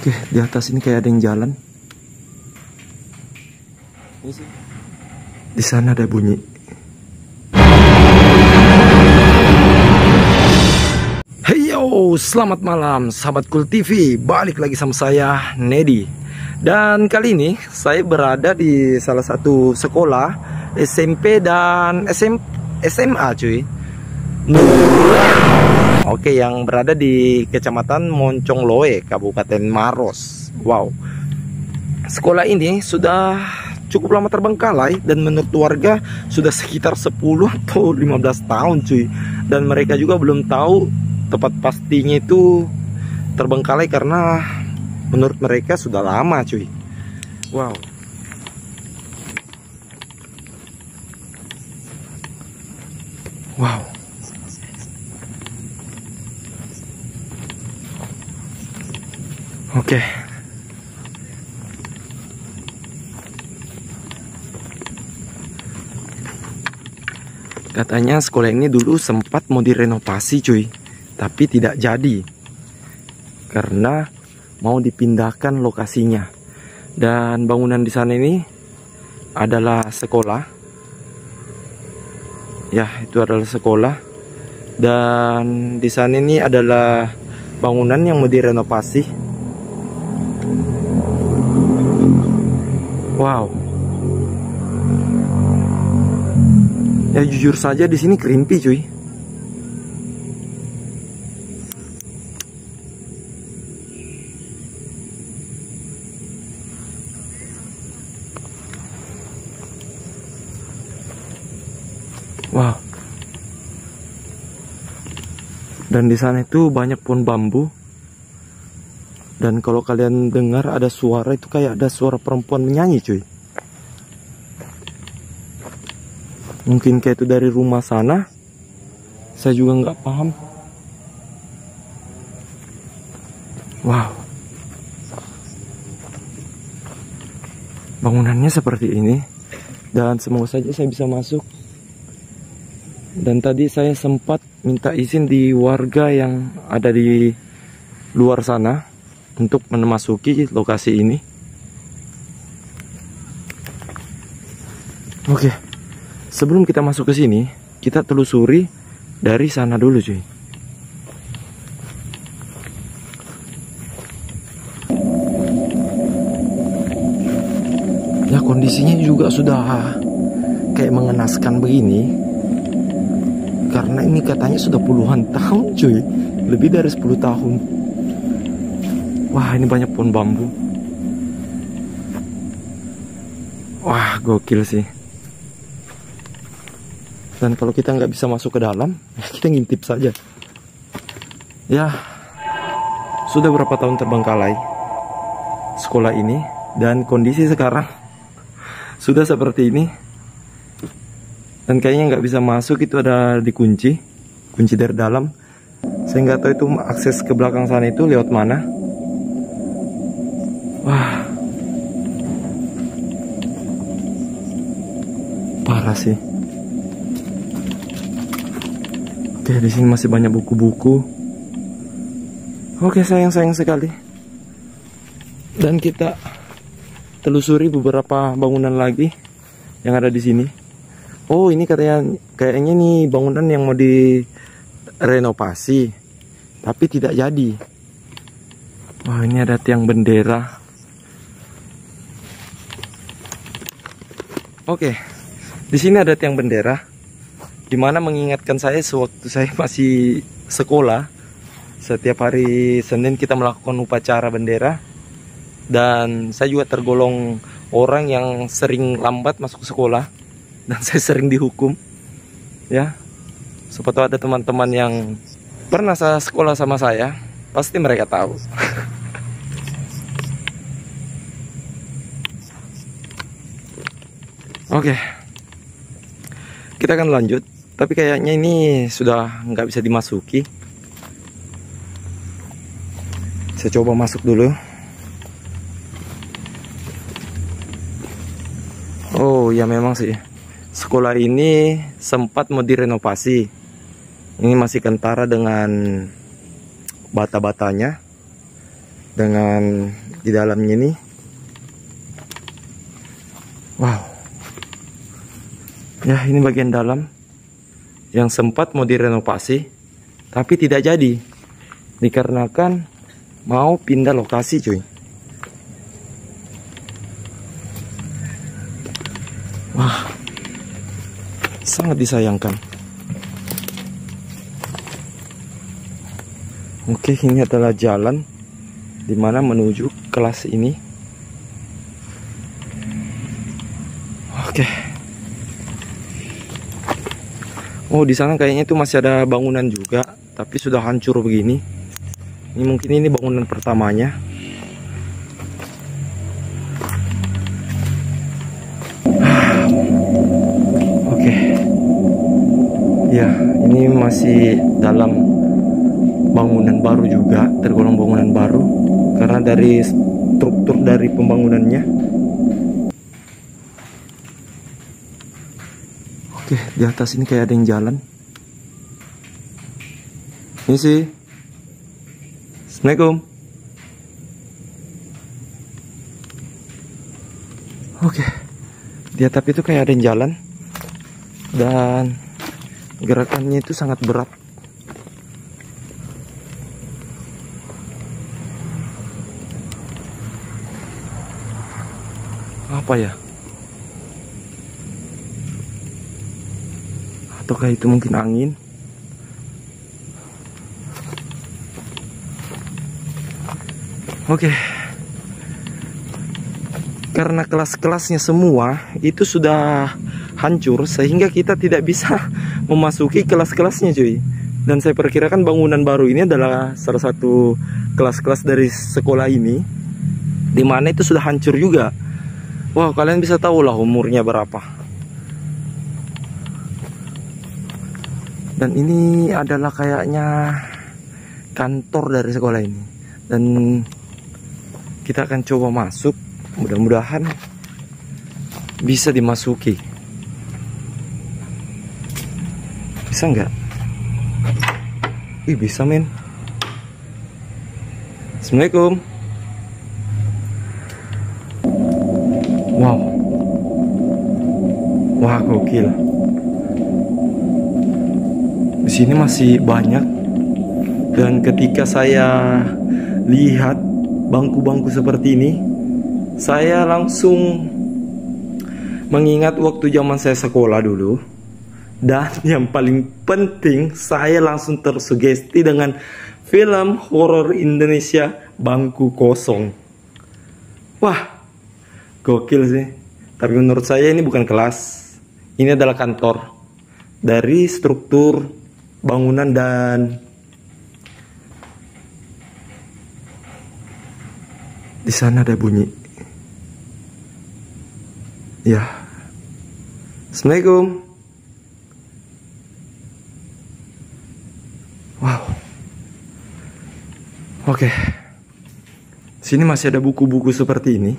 Oke, di atas ini kayak ada yang jalan. Di sana ada bunyi. Hey yo, selamat malam sahabat Cool TV. Balik lagi sama saya, Nedi. Dan kali ini saya berada di salah satu sekolah SMP dan SMA cuy. Oke, yang berada di Kecamatan Moncongloe, Kabupaten Maros. Wow. Sekolah ini sudah cukup lama terbengkalai dan menurut warga sudah sekitar 10 atau 15 tahun cuy. Dan mereka juga belum tahu tepat pastinya itu terbengkalai karena menurut mereka sudah lama cuy. Wow. Wow. Oke. Katanya sekolah ini dulu sempat mau direnovasi cuy, tapi tidak jadi karena mau dipindahkan lokasinya. Dan bangunan di sana ini adalah sekolah. Ya, itu adalah sekolah. Dan di sana ini adalah bangunan yang mau direnovasi. Wow. Ya jujur saja di sini kerimpi cuy. Wow. Dan di sana itu banyak pohon bambu. Dan kalau kalian dengar ada suara itu kayak ada suara perempuan menyanyi cuy. Mungkin kayak itu dari rumah sana. Saya juga nggak paham. Wow. Bangunannya seperti ini. Dan semoga saja saya bisa masuk. Dan tadi saya sempat minta izin di warga yang ada di luar sana untuk memasuki lokasi ini. Oke. Sebelum kita masuk ke sini, kita telusuri dari sana dulu cuy. Ya kondisinya juga sudah kayak mengenaskan begini. Karena ini katanya sudah puluhan tahun cuy. Lebih dari 10 tahun. Wah, ini banyak pohon bambu. Wah, gokil sih. Dan kalau kita nggak bisa masuk ke dalam, ya kita ngintip saja. Ya, sudah berapa tahun terbengkalai sekolah ini. Dan kondisi sekarang sudah seperti ini. Dan kayaknya nggak bisa masuk, itu ada dikunci. Kunci dari dalam. Saya nggak tahu itu akses ke belakang sana itu lewat mana. Wah, parah sih. Oke, di sini masih banyak buku-buku. Oke, sayang sekali. Dan kita telusuri beberapa bangunan lagi yang ada di sini. Oh, ini kayaknya nih bangunan yang mau direnovasi, tapi tidak jadi. Wah, ini ada tiang bendera. Oke, di sini ada tiang bendera, dimana mengingatkan saya sewaktu saya masih sekolah. Setiap hari Senin kita melakukan upacara bendera. Dan saya juga tergolong orang yang sering lambat masuk sekolah. Dan saya sering dihukum. Ya, siapa tahu ada teman-teman yang pernah sekolah sama saya, pasti mereka tahu. Oke, kita akan lanjut. Tapi kayaknya ini sudah nggak bisa dimasuki. Saya coba masuk dulu. Oh ya, memang sih sekolah ini sempat mau direnovasi. Ini masih kentara dengan bata-batanya. dengan di dalamnya ini. Wow. Ya, ini bagian dalam yang sempat mau direnovasi tapi tidak jadi dikarenakan mau pindah lokasi, cuy. Wah, sangat disayangkan. Oke, ini adalah jalan dimana menuju kelas ini. Oke. Oh, di sana kayaknya itu masih ada bangunan juga, tapi sudah hancur begini. Ini mungkin ini bangunan pertamanya. Oke. Ya, ini masih dalam bangunan baru juga, tergolong bangunan baru karena dari struktur dari pembangunannya. Oke, di atas ini kayak ada yang jalan. Ini sih. Assalamualaikum. Oke, di atap itu kayak ada yang jalan dan gerakannya itu sangat berat. Apa ya? Ataukah itu mungkin angin? Oke. Karena kelas-kelasnya semua itu sudah hancur sehingga kita tidak bisa memasuki kelas-kelasnya, cuy. Dan saya perkirakan bangunan baru ini adalah salah satu kelas-kelas dari sekolah ini, dimana itu sudah hancur juga. Wah, kalian bisa tahu lah umurnya berapa. Dan ini adalah kayaknya kantor dari sekolah ini. Dan kita akan coba masuk. Mudah-mudahan bisa dimasuki. Bisa nggak? Ih, bisa, men. Assalamualaikum. Wow. Wah, gokil. Di sini masih banyak. Dan ketika saya lihat bangku-bangku seperti ini, saya langsung mengingat waktu zaman saya sekolah dulu. Dan yang paling penting, saya langsung tersugesti dengan film horor Indonesia Bangku Kosong. Wah, gokil sih. Tapi menurut saya ini bukan kelas. Ini adalah kantor. Dari struktur bangunan dan di sana ada bunyi. Ya. Assalamualaikum. Wow. Oke. Sini masih ada buku-buku seperti ini.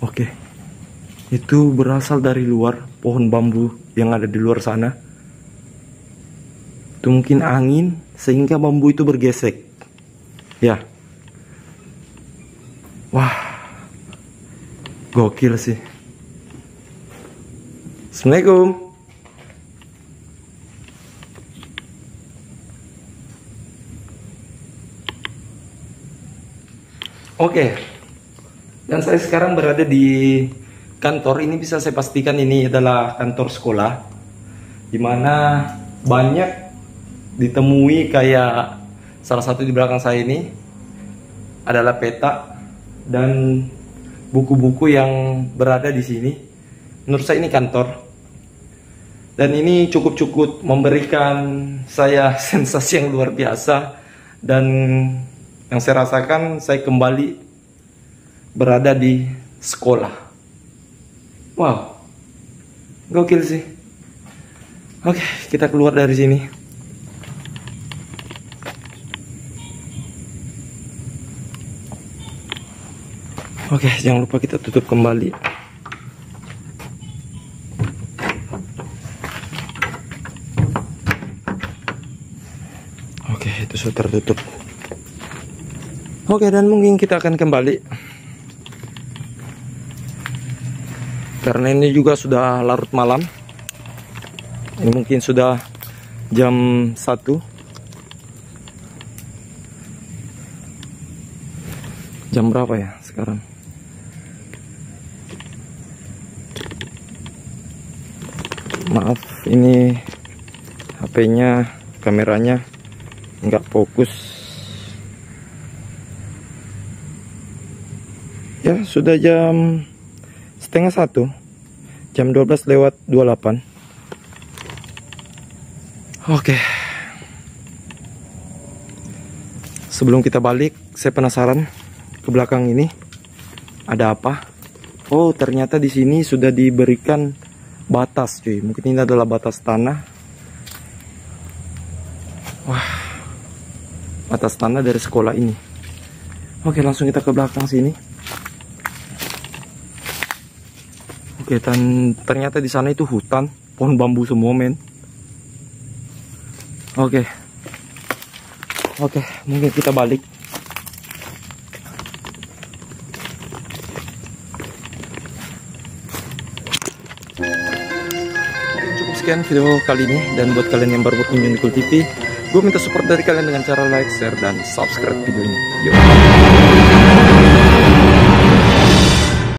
Oke. Itu berasal dari luar, pohon bambu yang ada di luar sana. Itu mungkin angin sehingga bambu itu bergesek. Ya. Wah. Gokil sih. Assalamualaikum. Oke. Dan saya sekarang berada di kantor. Ini bisa saya pastikan ini adalah kantor sekolah, dimana banyak ditemui kayak salah satu di belakang saya ini adalah peta dan buku-buku yang berada di sini. Menurut saya ini kantor. Dan ini cukup memberikan saya sensasi yang luar biasa. Dan yang saya rasakan, saya kembali berada di sekolah. Wow, gokil sih. Oke, kita keluar dari sini. Oke, jangan lupa kita tutup kembali. Oke, itu sudah tertutup. Oke, dan mungkin kita akan kembali karena ini juga sudah larut malam. Ini mungkin sudah jam 1. Jam berapa ya sekarang? Maaf, ini HP-nya, kameranya nggak fokus. Ya, sudah jam setengah 1. Jam 12:28. Oke. Sebelum kita balik, saya penasaran ke belakang ini ada apa? Oh, ternyata di sini sudah diberikan batas, cuy. Mungkin ini adalah batas tanah. Wah, batas tanah dari sekolah ini. Oke, langsung kita ke belakang sini. Oke, dan ternyata di sana itu hutan, pohon bambu semua, men. Oke, mungkin kita balik. Cukup sekian video kali ini, dan buat kalian yang baru berkunjung di Cool TV, gue minta support dari kalian dengan cara like, share, dan subscribe video ini. Yuk.